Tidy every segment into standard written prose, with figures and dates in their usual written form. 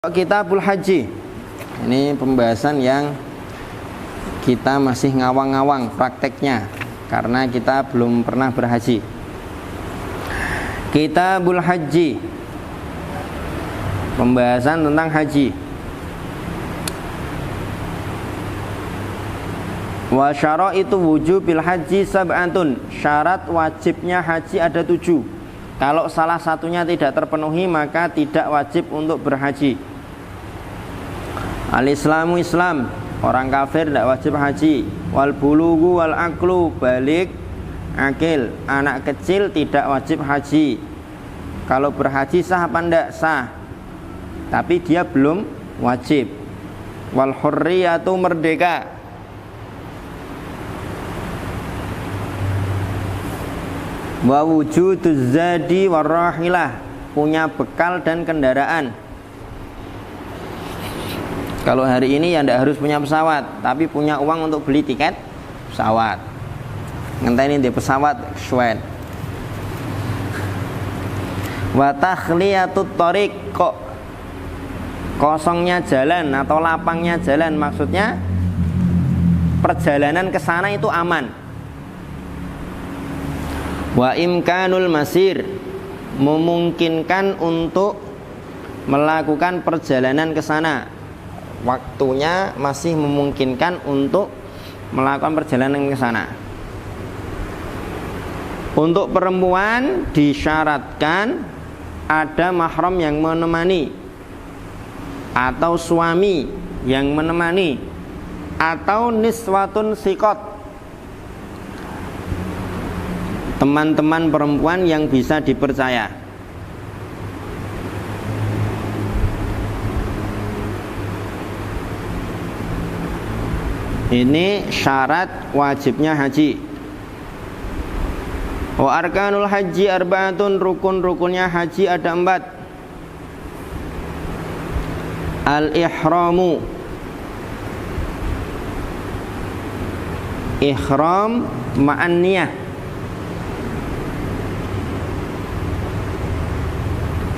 Kitabul Haji. Ini pembahasan yang kita masih ngawang-ngawang prakteknya karena kita belum pernah berhaji. Kitabul Haji. Pembahasan tentang haji. Wa syaraitu wujubil haji sab'atun. Syarat wajibnya haji ada 7. Kalau salah satunya tidak terpenuhi maka tidak wajib untuk berhaji. Al-Islamu Islam, orang kafir tidak wajib haji. Wal bulugu wal aklu, balik akil, anak kecil tidak wajib haji. Kalau berhaji sah apa tidak? Sah, tapi dia belum wajib. Wal hurriyatu, merdeka. Wa wujuduz zadi warrahilah, punya bekal dan kendaraan. Kalau hari ini ya tidak harus punya pesawat, tapi punya uang untuk beli tiket pesawat. Ngenteni di pesawat syuet. Wa takhliyatut thariq, kok kosongnya jalan atau lapangnya jalan, maksudnya perjalanan ke sana itu aman. Wa imkanul masir, memungkinkan untuk melakukan perjalanan ke sana. Waktunya masih memungkinkan untuk melakukan perjalanan ke sana. Untuk perempuan disyaratkan ada mahram yang menemani, atau suami yang menemani, atau niswatun sikot, teman-teman perempuan yang bisa dipercaya. Ini syarat wajibnya haji. Wa arkanul haji arba'atun, rukun-rukunnya haji ada 4. Al-ihramu, ihram ma'an niyah.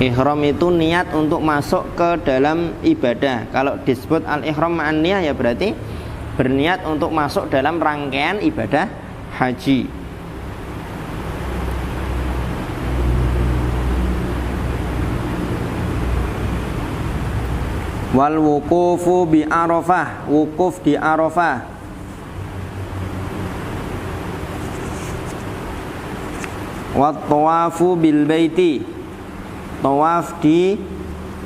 Ihram itu niat untuk masuk ke dalam ibadah. Kalau disebut al-ihram ma'an niyah ya berarti berniat untuk masuk dalam rangkaian ibadah haji. Wal wukufu bi Arafah, wukuf di Arafah. Wat tawafu bil baiti, tawaf di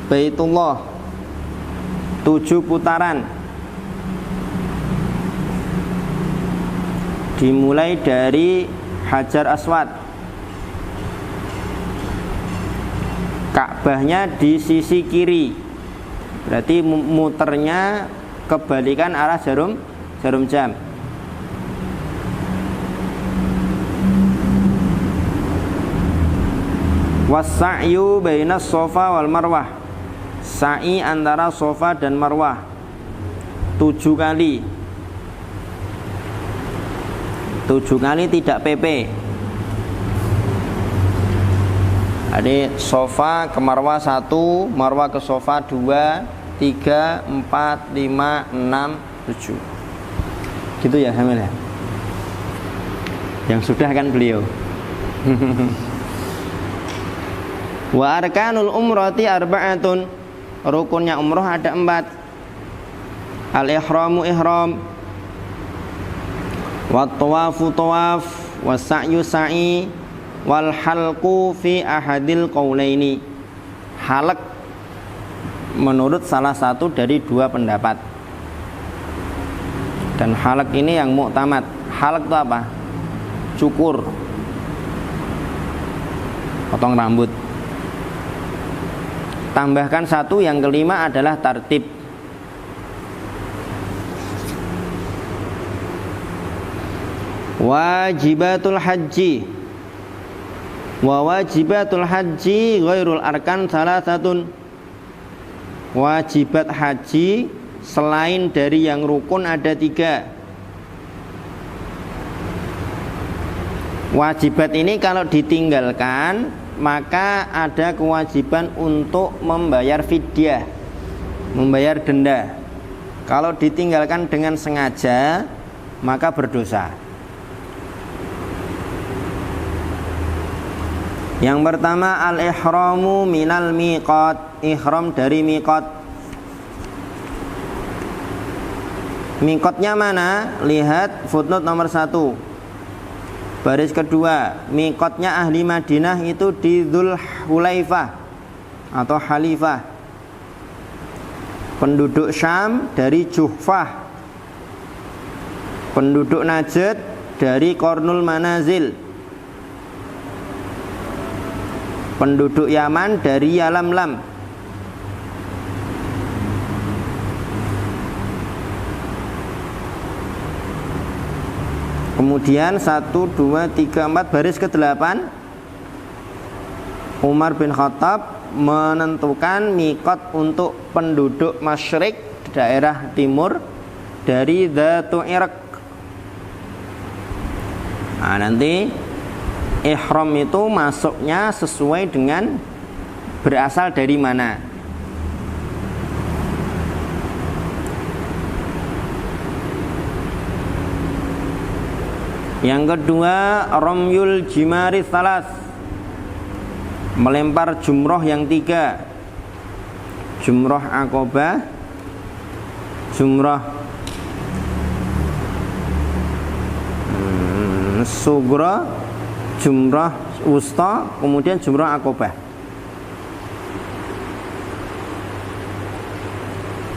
Baitullah 7 putaran. Dimulai dari Hajar Aswad. Ka'bahnya di sisi kiri, berarti muternya kebalikan arah jarum jam. Was-sa'yu bainas Shafa wal Marwah, sa'i antara Shafa dan Marwah 7 kali. 7 kali tidak PP. Jadi Shafa ke Marwah 1, Marwah ke Shafa 2, 3, 4, 5, 6, 7. Gitu ya Hamil ya. Yang sudah kan beliau. Wa arkanul umrati arba'atun, rukunnya umroh ada 4. Al-ihramu ihram, wat tawafu tawaf, was sa'yu sa'i, wal halqu fi ahadil qaulaini. Halq menurut salah satu dari 2 pendapat. Dan halq ini yang muktamad. Halq itu apa? Cukur, potong rambut. Tambahkan 1, yang kelima adalah tartib. Wajibatul haji, wa wajibatul haji ghairul arkan salasatun. Wajibat haji selain dari yang rukun ada 3. Wajibat ini kalau ditinggalkan maka ada kewajiban untuk membayar fidyah. membayar denda. Kalau ditinggalkan dengan sengaja maka berdosa. Yang pertama al-ihramu minal miqat, ihram dari miqat. Miqatnya mana? Lihat footnote nomor 1. Baris kedua, miqatnya ahli Madinah itu di Dzul Hulaifah atau Halifah. Penduduk Syam dari Juhfah. Penduduk Najd dari Qarnul Manazil. Penduduk Yaman dari Yalamlam. Kemudian 1, 2, 3, 4 baris ke-8 Umar bin Khattab menentukan miqat untuk penduduk masyrik daerah timur dari Dzatu Irq. Nah, nanti ihram itu masuknya sesuai dengan berasal dari mana. Yang kedua, ramyul jimari salas, melempar jumroh yang 3. Jumroh Aqabah, jumroh Sugra, jumroh wusta, kemudian jumroh Aqabah.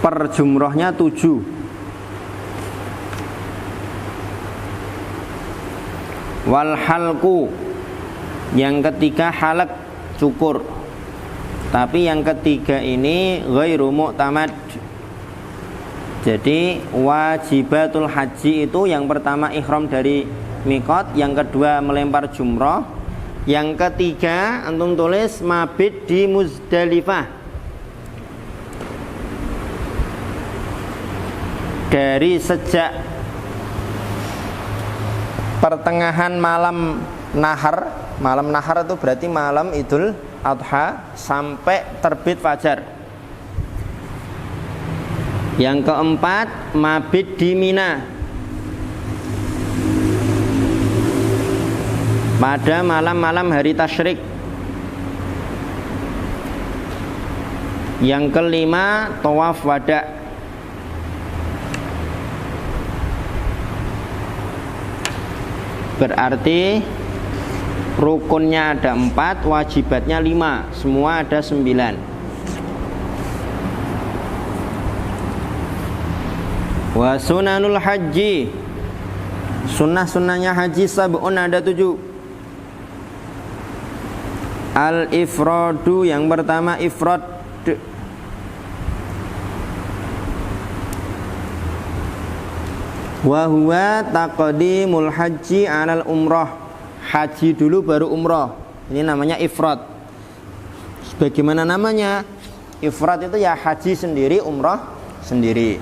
Per jumrohnya 7. Wal halku, yang ketiga halak, cukur. Tapi yang ketiga ini ghairu mu'tamad. Jadi wajibatul haji itu yang pertama ihram dari miqat, yang kedua melempar jumrah, yang ketiga antum tulis mabit di Muzdalifah. Dari sejak pertengahan malam nahar. Malam nahar itu berarti malam Idul Adha sampai terbit fajar. Yang keempat mabit di Mina pada malam-malam hari tasyrik. Yang kelima tawaf wada. Berarti rukunnya ada 4, wajibatnya 5, semua ada 9. Wa sunanul haji, sunnah-sunnahnya haji sab'un ada 7. Al-ifradu, yang pertama ifrad. Wa huwa taqdimul haji 'alal umrah, haji dulu baru umrah. Ini namanya ifrad. Bagaimana namanya? Ifrad itu ya haji sendiri, umrah sendiri.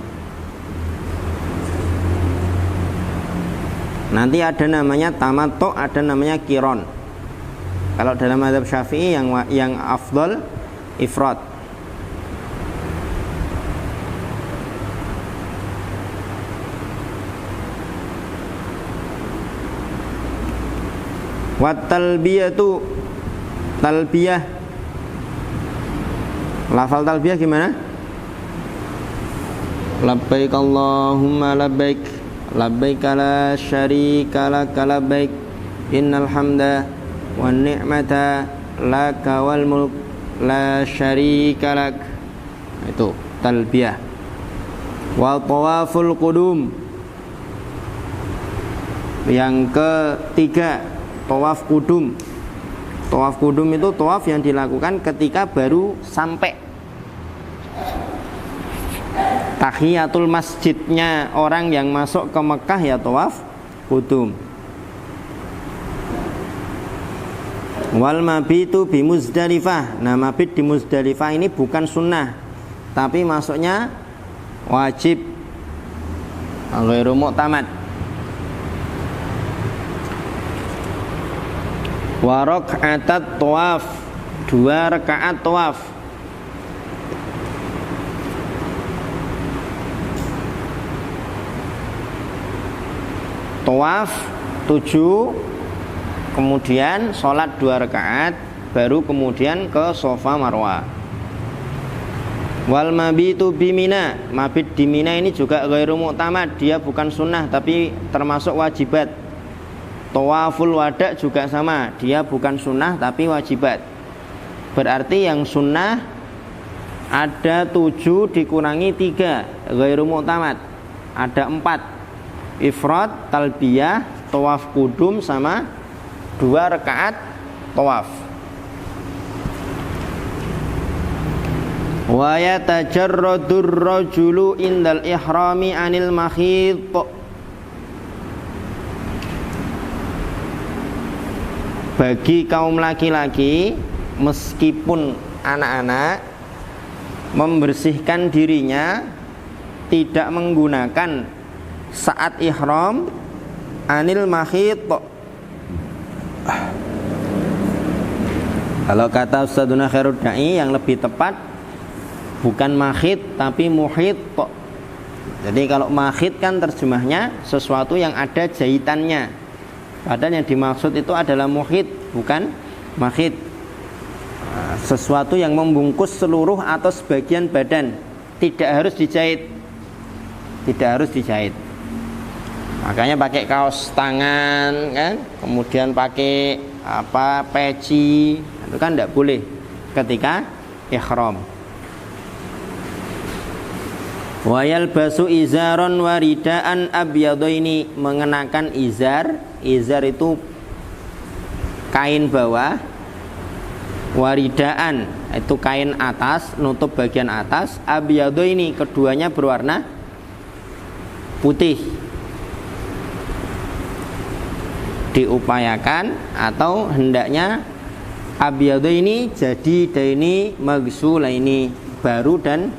Nanti ada namanya tamattu, ada namanya qiran. Kalau dalam mazhab Syafi'i yang afdal ifrad. Wa talbiyatu, talbiyah. Lafal talbiyah gimana? Labbaik Allahumma labbaik, labbaik la syarika lak labbaik, innal hamda wan ni'mata laka wal mulk la syarika lak. Itu talbiyah. Wa tawaful qudum, yang ketiga tawaf kudum. Tawaf kudum itu tawaf yang dilakukan ketika baru sampai. Tahiyatul masjidnya orang yang masuk ke Mekah ya tawaf kudum. Wal mabitu bi Muzdalifah. Nah, mabit di Muzdalifah ini bukan sunnah, tapi masuknya wajib, ghairu mu'tamad. Wa raka'atat tawaf, 2 rakaat tawaf. tawaf 7, kemudian sholat 2 rakaat, baru kemudian ke Safa Marwah. Wal mabitu bimina, mabit di Mina ini juga ghairu mu'tamad, dia bukan sunnah tapi termasuk wajibat. Tawaful wada juga sama, dia bukan sunnah tapi wajibat. Berarti yang sunnah ada 7 dikurangi 3, ghairu mu'tamad. Ada 4, ifrad, talbiyah, tawaf kudum sama 2 rakaat tawaf. Wa yatajarradur rajulu indal ihrami anil makhid. Bagi kaum laki-laki meskipun anak-anak membersihkan dirinya tidak menggunakan saat ihram anil makhid. Kalau kata Ustadzuna Khairud Da'i yang lebih tepat bukan makhid tapi muhid. Jadi kalau makhid kan terjemahnya sesuatu yang ada jahitannya, padahal yang dimaksud itu adalah muhid, bukan makhid. Sesuatu yang membungkus seluruh atau sebagian badan, tidak harus dijahit. Tidak harus dijahit. Makanya pakai kaos tangan kan, kemudian pakai peci, itu kan tidak boleh ketika ihram. Wa yalbasu izaron waridaan abyadaini, mengenakan izar. Izar itu kain bawah, waridaan itu kain atas, nutup bagian atas. Abyadaini, keduanya berwarna putih. Diupayakan atau hendaknya abyadaini jadi daini maghsulaini, baru dan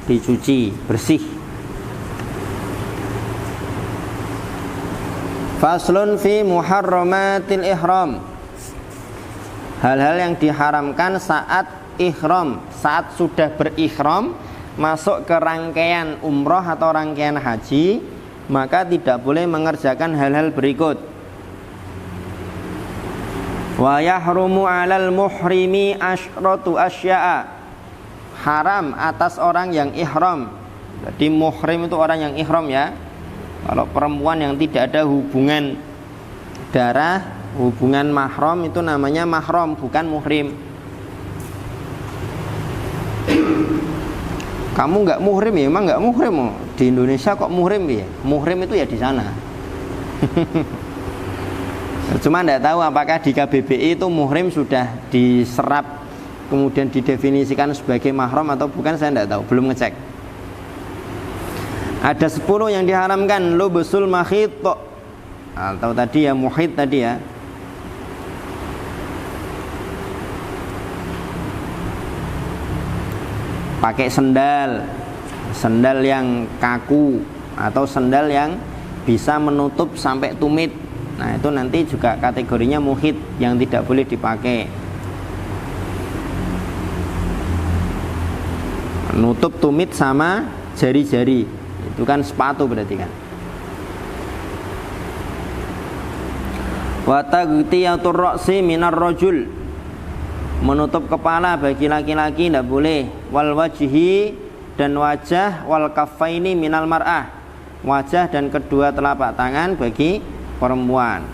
dicuci bersih. Faslun fi muharramatil ihram, hal-hal yang diharamkan saat ihram, saat sudah berihram masuk ke rangkaian umroh atau rangkaian haji, maka tidak boleh mengerjakan hal-hal berikut. Wa yahrumu 'alal muhrimi asyratu asya'a, haram atas orang yang ihram. Jadi muhrim itu orang yang ihram ya. Kalau perempuan yang tidak ada hubungan darah, hubungan mahram, itu namanya mahram, bukan muhrim. Kamu nggak muhrim ya? Emang nggak muhrim? Di Indonesia kok muhrim ya? Muhrim itu ya di sana. Cuma nggak tahu apakah di KBBI itu muhrim sudah diserap kemudian didefinisikan sebagai mahram atau bukan, saya tidak tahu, belum ngecek. Ada 10 yang diharamkan. Lubsul makhid, atau tadi ya muhid tadi ya. Pakai sendal, sendal yang kaku atau sendal yang bisa menutup sampai tumit. Nah itu nanti juga kategorinya muhid, yang tidak boleh dipakai. Nutup tumit sama jari-jari, itu kan sepatu berarti kan. Wa taghtiyatur ra'si minar rajul, menutup kepala bagi laki-laki tidak boleh. Wal wajhi, dan wajah. Wal kaffaini minal mar'ah, wajah dan kedua telapak tangan bagi perempuan.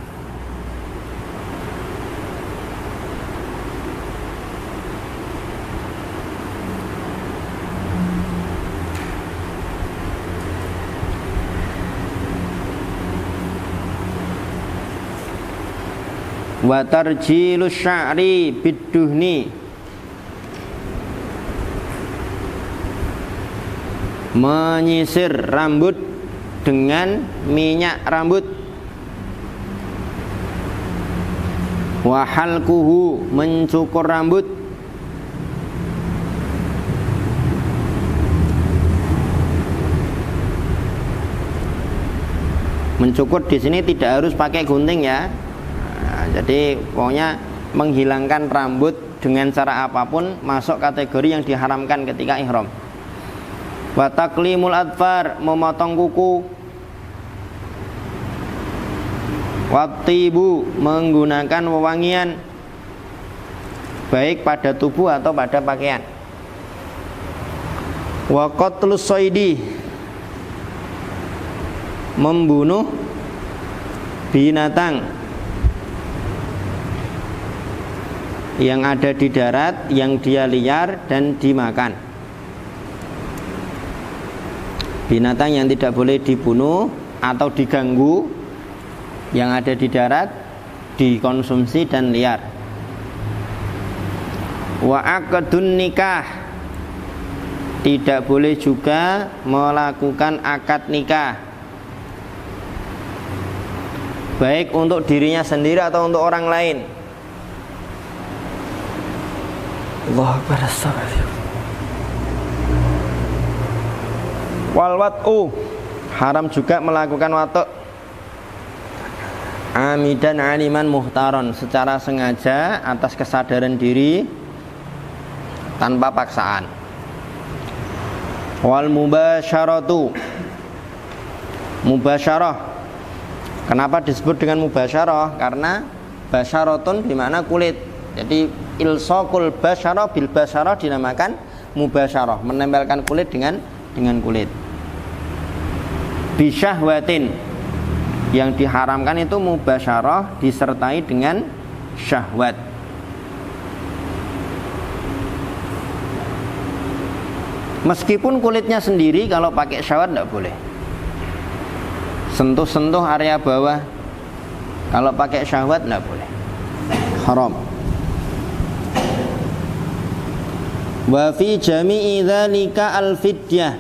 Wa tarjilus sya'ri bidduhni, menyisir rambut dengan minyak rambut. Wa halquhu, mencukur rambut. Mencukur di sini tidak harus pakai gunting ya. Jadi pokoknya menghilangkan rambut dengan cara apapun masuk kategori yang diharamkan ketika ihram. Wa taqlimul adfar, memotong kuku. Watibu menggunakan wewangian baik pada tubuh atau pada pakaian. Wa qatlus soidi membunuh binatang yang ada di darat yang dia liar dan dimakan. Binatang yang tidak boleh dibunuh atau diganggu yang ada di darat dikonsumsi dan liar. Wa aqdun nikah, tidak boleh juga melakukan akad nikah, baik untuk dirinya sendiri atau untuk orang lain. Allahu Akbar. Wal wat'u, haram juga melakukan watuk amidan aliman muhtaron, secara sengaja atas kesadaran diri tanpa paksaan. Wal mubasyaratu, mubasyarah, kenapa disebut dengan mubasyarah? Karena basyaratun dimana kulit, jadi ilsaqul basyarah bil basyarah dinamakan mubasyarah, menempelkan kulit dengan kulit. Bisyahwatin, yang diharamkan itu mubasyarah disertai dengan syahwat. Meskipun kulitnya sendiri, kalau pakai syahwat tidak boleh. Sentuh-sentuh area bawah, kalau pakai syahwat tidak boleh, haram. Wa fi jami'i dzalika al-fidyah,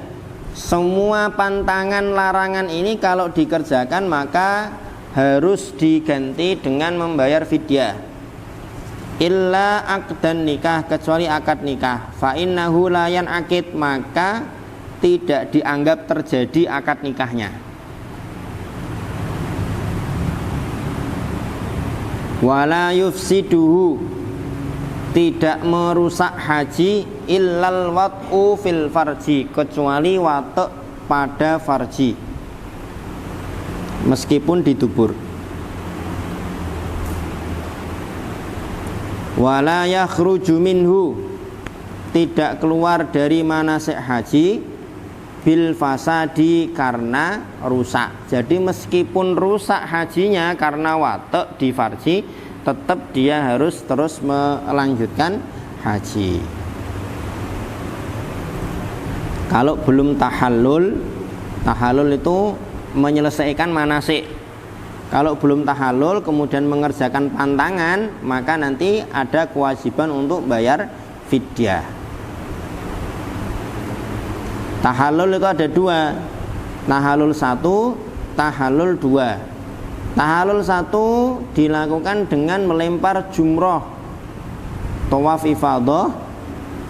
semua pantangan larangan ini kalau dikerjakan maka harus diganti dengan membayar fidyah. Illa aqdan nikah, kecuali akad nikah. Fa innahu la yanaqid, maka tidak dianggap terjadi akad nikahnya. Wala yufsiduhu, tidak merusak haji illal wat'u fil farji, kecuali watuk pada farji meskipun di dubur. Wala yakhruju minhu, tidak keluar dari manasik haji bil fasadi, karena rusak. Jadi meskipun rusak hajinya karena watuk di farji, tetap dia harus terus melanjutkan haji. Kalau belum tahallul, tahallul itu menyelesaikan manasik. Kalau belum tahallul kemudian mengerjakan pantangan, maka nanti ada kewajiban untuk bayar fidyah. Tahallul itu ada dua, tahallul 1, tahallul 2. Tahallul 1 dilakukan dengan melempar jumroh, tawaf ifadah,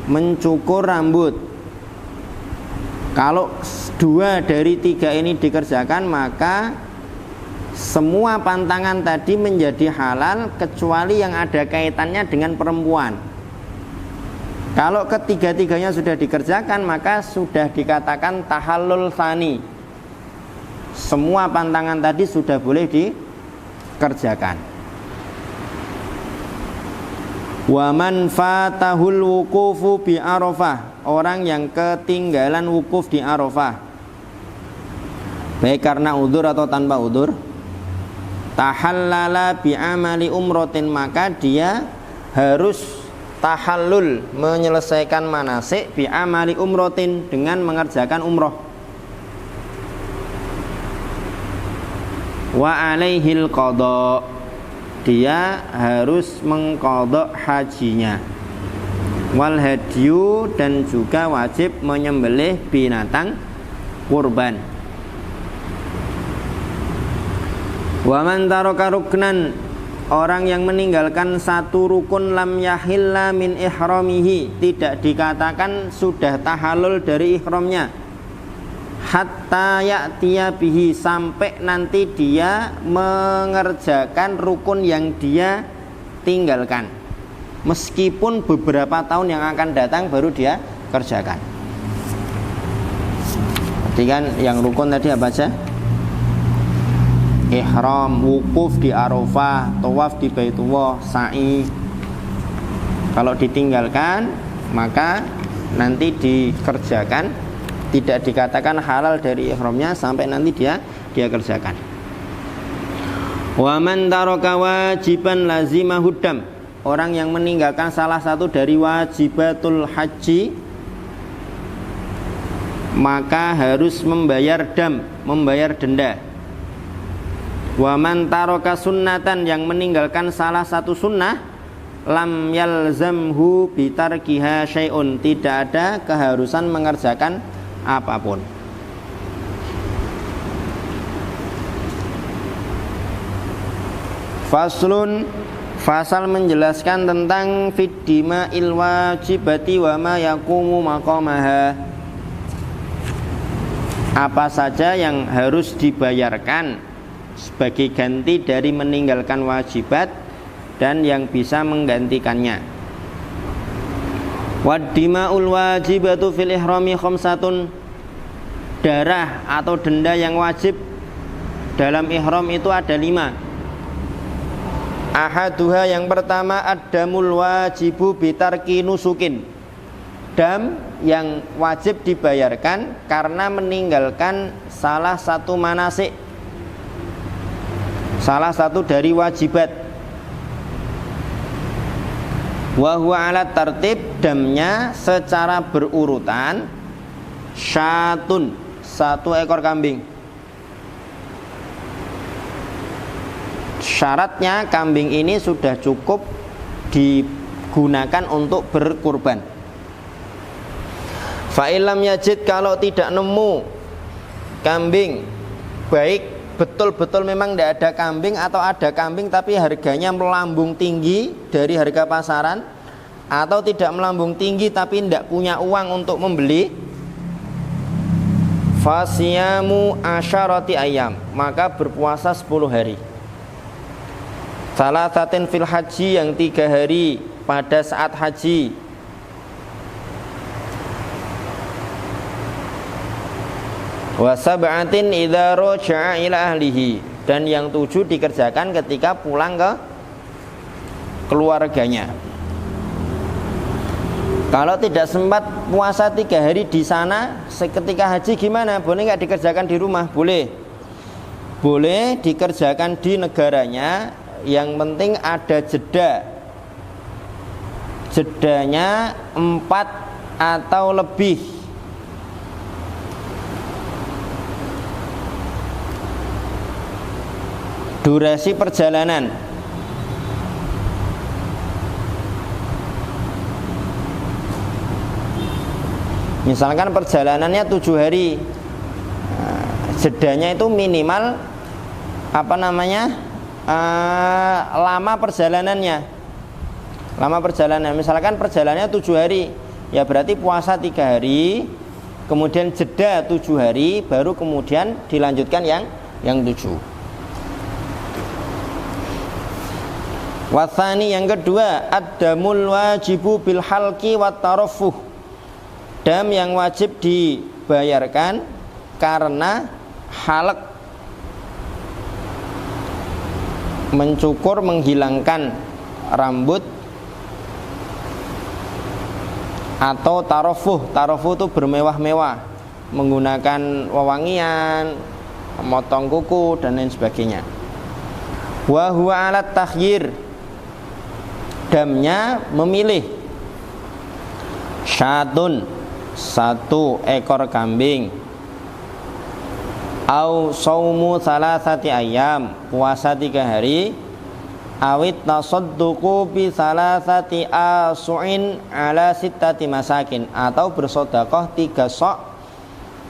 mencukur rambut. Kalau 2 dari 3 ini dikerjakan, maka semua pantangan tadi menjadi halal kecuali yang ada kaitannya dengan perempuan. Kalau ketiga-tiganya sudah dikerjakan, maka sudah dikatakan tahallul tsani. Semua pantangan tadi sudah boleh dikerjakan. Wa man fatahul wuqufu bi Arafah, orang yang ketinggalan wukuf di Arafah, baik karena udzur atau tanpa udzur, tahallala bi amali umratin, maka dia harus tahallul, menyelesaikan manasik bi amali umratin, dengan mengerjakan umroh. Wa alaihil qada, dia harus mengqadha hajinya. Wal hadyu, dan juga wajib menyembelih binatang kurban. Wa man taraka ruknan, orang yang meninggalkan satu rukun, lam yahilla min ihramihi, tidak dikatakan sudah tahallul dari ihramnya, hatta ya'tiya bihi, sampai nanti dia mengerjakan rukun yang dia tinggalkan, meskipun beberapa tahun yang akan datang baru dia kerjakan. Jadi kan yang rukun tadi apa aja? ihram, wukuf di Arafah, tawaf di Baitullah, sa'i. Kalau ditinggalkan maka nanti dikerjakan, tidak dikatakan halal dari ihramnya sampai nanti dia kerjakan. Wa man taraka wajiban lazimahud dam. Orang yang meninggalkan salah satu dari wajibatul haji maka harus membayar dam, membayar denda. Wa man taraka sunnatan, yang meninggalkan salah satu sunnah, lam yalzamhu bitarkiha syai'un, tidak ada keharusan mengerjakan apapun. Faslun, fasal menjelaskan tentang fiddima il wajibati wa ma yaqumu maqamaha. Apa saja yang harus dibayarkan sebagai ganti dari meninggalkan wajibat dan yang bisa menggantikannya. Waddima'ul wajibatu fil ihrami khamsatun. Darah atau denda yang wajib dalam ihram itu ada 5. Ahaduha, yang pertama, ad-damul wajibu bitarki nusukin. Dam yang wajib dibayarkan karena meninggalkan salah satu manasik, salah satu dari wajibat. Wa huwa ala tartib, damnya secara berurutan. Syatun, 1 ekor kambing. Syaratnya kambing ini sudah cukup digunakan untuk berkurban. Fa illam yajid, kalau tidak nemu kambing, baik betul-betul memang tidak ada kambing atau ada kambing tapi harganya melambung tinggi dari harga pasaran, atau tidak melambung tinggi tapi tidak punya uang untuk membeli, fasiyamu asyarati ayam, maka berpuasa 10 hari. Salasatin fil haji, yang 3 hari pada saat haji. Wa sab'atin idza raja'a ila ahlihi, dan yang 7 dikerjakan ketika pulang ke keluarganya. Kalau tidak sempat puasa 3 hari di sana ketika haji gimana? Boleh nggak dikerjakan di rumah? Boleh. Boleh dikerjakan di negaranya, yang penting ada jeda. Jedanya 4 atau lebih. Durasi perjalanan. Misalkan perjalanannya 7 hari, jedanya itu minimal lama perjalanannya. Lama perjalanan, misalkan perjalanannya 7 hari, ya berarti puasa 3 hari, kemudian jeda 7 hari, baru kemudian dilanjutkan yang 7. Wathani, yang kedua, ad-damul wajibu bil halqi wat tarafuh. Dam yang wajib dibayarkan karena halq, mencukur, menghilangkan rambut, atau tarafuh. Tarafuh itu bermewah-mewah, menggunakan wewangian, memotong kuku dan lain sebagainya. Wa huwa alat takhyir, damnya memilih. Syatun, 1 ekor kambing. Au saumu salasati ayam, puasa 3 hari. Awit tasadduqu bi salasati asu'in ala sittati masakin, atau bersedekah 3 sok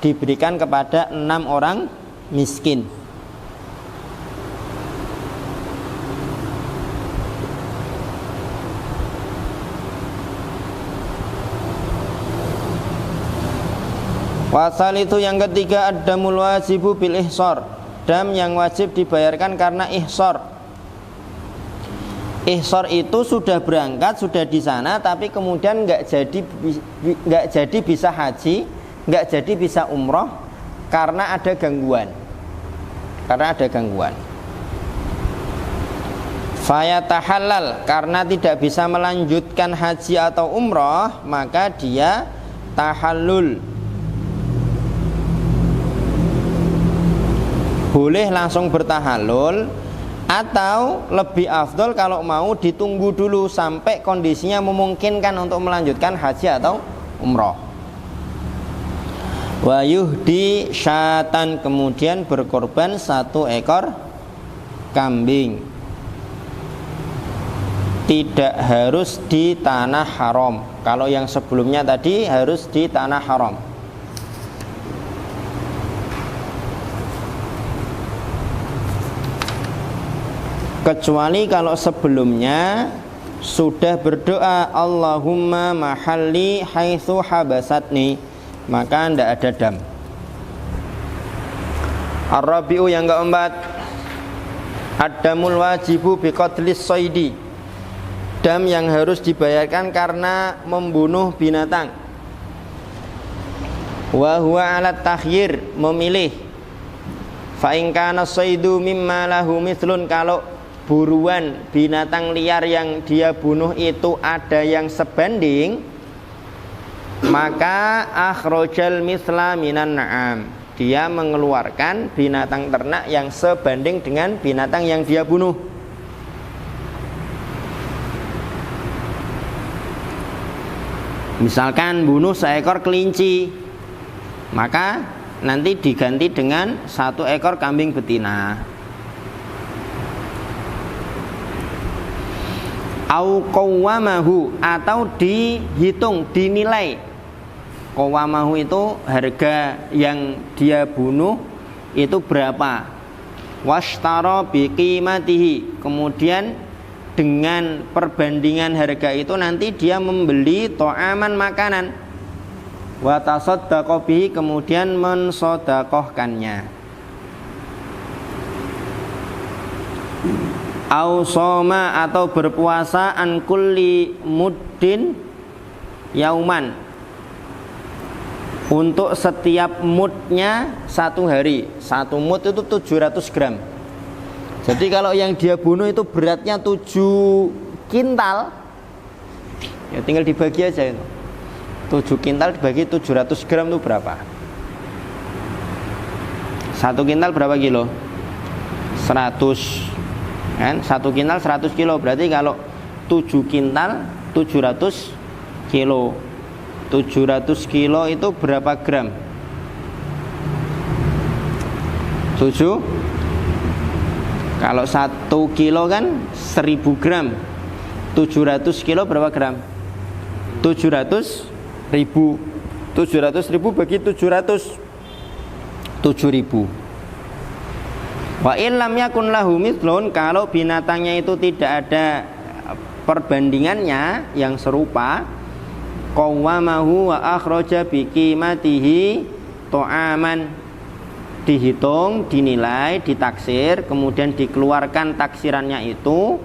diberikan kepada 6 orang miskin. Pasal itu yang ketiga, ad-damul wajibu bil ihsar. Dam yang wajib dibayarkan karena ihsar. Ihsar itu sudah berangkat, sudah di sana, tapi kemudian nggak jadi bisa haji, nggak jadi bisa umroh karena ada gangguan. fayatahallal, karena tidak bisa melanjutkan haji atau umroh, maka dia tahallul, boleh langsung bertahallul, atau lebih afdol kalau mau ditunggu dulu sampai kondisinya memungkinkan untuk melanjutkan haji atau umroh. Wa yuhdi syatan, kemudian berkorban 1 ekor kambing. Tidak harus di tanah haram. Kalau yang sebelumnya tadi harus di tanah haram. Kecuali kalau sebelumnya sudah berdoa Allahumma mahalli haitsu habasatni, maka tidak ada dam. Ar-rabi'u, yang keempat, ad-damul wajibu biqatlis soidi, dam yang harus dibayarkan karena membunuh binatang. Wa huwa alat takhyir, memilih. Fa in kana soidu mimma lahu mithlun, kalau buruan binatang liar yang dia bunuh itu ada yang sebanding, maka akhrajal mithla minan na'am, dia mengeluarkan binatang ternak yang sebanding dengan binatang yang dia bunuh. Misalkan bunuh seekor kelinci, maka nanti diganti dengan 1 ekor kambing betina. Au qawwamahu, atau dihitung, dinilai. Qawwamahu itu harga yang dia bunuh itu berapa. Washtara biqimatihi, kemudian dengan perbandingan harga itu nanti dia membeli ta'aman, makanan. Wa tasaddaqa bihi, kemudian mensedekahkannya. Au soma, atau berpuasa an kulli muddin yauman, untuk setiap mudnya 1 hari. 1 mud itu 700 gram. Jadi kalau yang dia bunuh itu beratnya 7 kintal, ya tinggal dibagi aja itu. 7 kintal dibagi 700 gram itu berapa? 1 kintal berapa kilo? 100 kan, 1 kintal 100 kilo, berarti kalau 7 kintal 700 kilo. 700 kilo itu berapa gram? 7. Kalau 1 kilo kan 1000 gram. 700 kilo berapa gram? 700 ribu. 700 ribu bagi 700, 7.000. Wa illam yakun lahu mithlun, kalau binatangnya itu tidak ada perbandingannya yang serupa, qawwamahu wa akhraja biqimatihi ta'aman, dihitung, dinilai, ditaksir, kemudian dikeluarkan taksirannya itu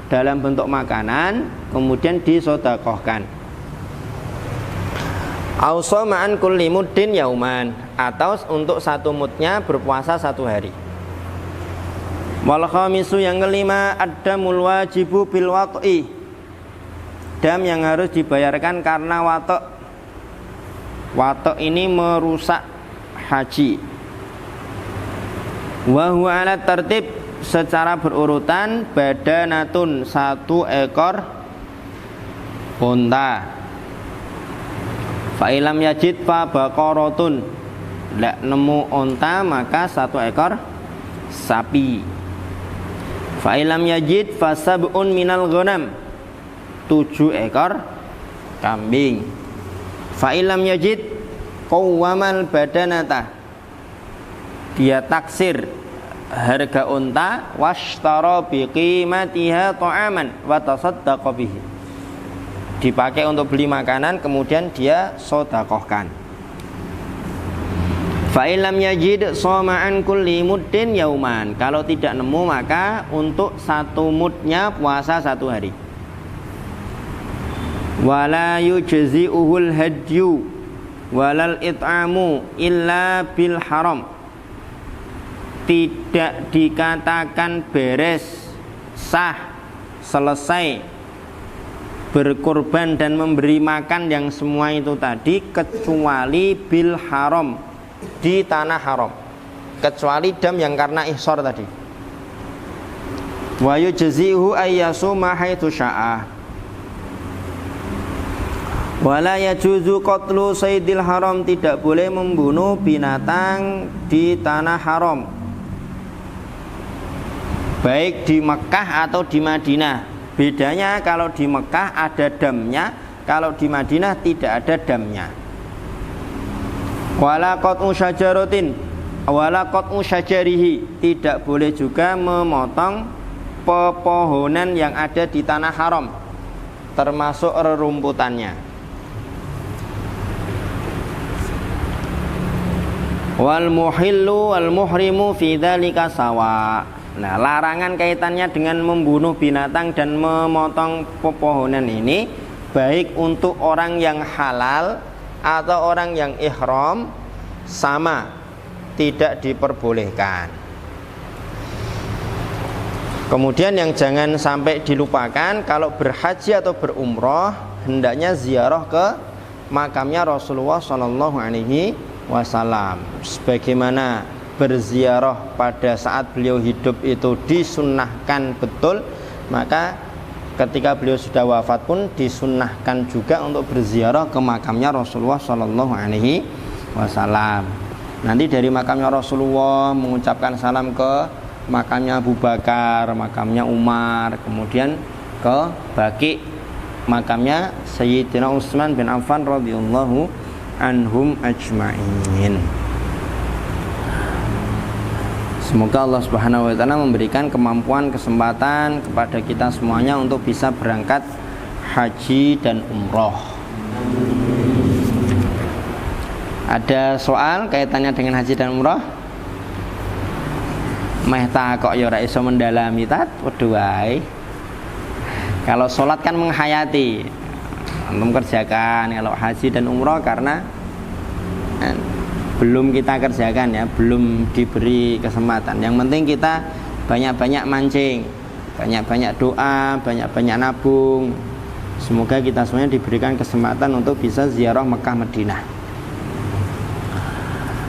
dalam bentuk makanan, kemudian disedekahkan. Au soma an kulli muddin yauman, atau untuk 1 mudnya berpuasa 1 hari. Wal khamisu, yang kelima, ad-damul wajibu bil wat'i, dam yang harus dibayarkan karena watok. Watok ini merusak haji. Wa huwa ala tertib, secara berurutan, badanatun, 1 ekor unta. Fa ilam yajid fa baqaratun, tidak nemu unta maka 1 ekor sapi. Fa ilam yajid fa sab'un minal ghanam, 7 ekor kambing. Fa ilam yajid qawwamal badanata, dia taksir harga unta, washtara biqimatiha ta'aman wa tasaddaqa bihi, dipakai untuk beli makanan, kemudian dia sedekahkan. Fa illam yajid shoma an kulli muddin yauman, kalau tidak nemu maka untuk 1 mudnya puasa 1 hari. Wala yujzi'uhul hadyu walal it'amu illa bil haram, tidak dikatakan beres, sah selesai berkorban dan memberi makan yang semua itu tadi, kecuali bil haram, di tanah haram, kecuali dam yang karena ihsor tadi. Wa yujzihu ayyasuma haitsu sya'ah. Wala yajuzu qatlu saydil haram, tidak boleh membunuh binatang di tanah haram, baik di Mekah atau di Madinah. Bedanya kalau di Mekah ada damnya, kalau di Madinah tidak ada damnya. Wala qat'u syajaratin, wala qat'u syajarihi, tidak boleh juga memotong pepohonan yang ada di tanah haram, termasuk rerumputannya. Wal muhillu wal muhrimu fi dzalika sawa. Nah, larangan kaitannya dengan membunuh binatang dan memotong pepohonan ini baik untuk orang yang halal atau orang yang ihram sama, tidak diperbolehkan. Kemudian yang jangan sampai dilupakan, kalau berhaji atau berumroh hendaknya ziarah ke makamnya Rasulullah SAW, sebagaimana berziarah pada saat beliau hidup itu disunnahkan betul, maka ketika beliau sudah wafat pun disunnahkan juga untuk berziarah ke makamnya Rasulullah SAW. Nanti dari makamnya Rasulullah mengucapkan salam ke makamnya Abu Bakar, makamnya Umar, kemudian ke Baqi, makamnya Sayyidina Utsman bin Affan radhiyallahu anhum ajma'in. Semoga Allah Subhanahu wa taala memberikan kemampuan, kesempatan kepada kita semuanya untuk bisa berangkat haji dan umroh. Ada soal kaitannya dengan haji dan umroh? Meh kok ya ora iso mendalami tat padha wae. Kalau sholat kan menghayati, antum kerjakan. Kalau haji dan umroh karena belum kita kerjakan ya, belum diberi kesempatan. Yang penting kita banyak-banyak mancing, banyak-banyak doa, banyak-banyak nabung. Semoga kita semuanya diberikan kesempatan untuk bisa ziarah Mekah Madinah.